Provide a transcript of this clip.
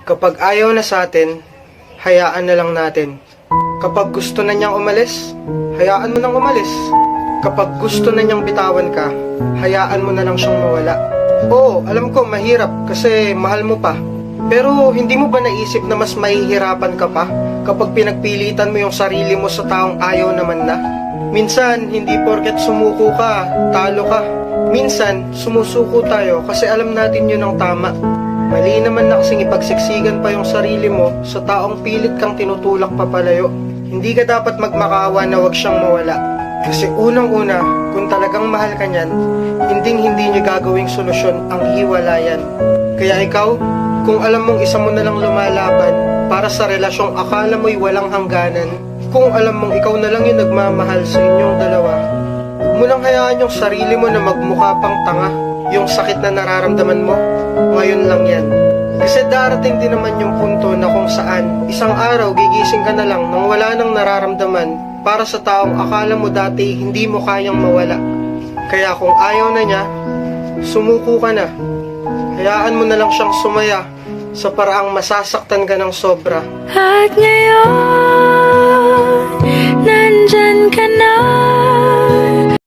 Kapag ayaw na sa atin, hayaan na lang natin. Kapag gusto na niyang umalis, hayaan mo nang umalis. Kapag gusto na niyang bitawan ka, hayaan mo na lang siyang mawala. Oo, alam ko mahirap kasi mahal mo pa. Pero hindi mo ba naisip na mas mahihirapan ka pa kapag pinagpilitan mo yung sarili mo sa taong ayaw naman na? Minsan, hindi porket sumuko ka, talo ka. Minsan, sumusuko tayo kasi alam natin yun ang tama. Mali naman na kasing ipagsiksikan pa yung sarili mo sa taong pilit kang tinutulak papalayo. Hindi ka dapat magmakaawa na wag siyang mawala. Kasi unang-una, kung talagang mahal ka niyan, hindi niya gagawing solusyon ang hiwalayan. Kaya ikaw, kung alam mong isa mo na lang lumalaban para sa relasyong akala mo'y walang hangganan, kung alam mong ikaw na lang yung nagmamahal sa inyong dalawa, huwag mo lang hayaan yung sarili mo na magmukha pang tanga. Yung sakit na nararamdaman mo, ngayon lang yan. Kasi darating din naman yung punto na kung saan isang araw gigising ka na lang nang wala nang nararamdaman para sa taong akala mo dati hindi mo kayang mawala. Kaya kung ayaw na niya, sumuko ka na. Hayaan mo na lang siyang sumaya sa paraang masasaktan ka ng sobra. At ngayon, nandyan ka na.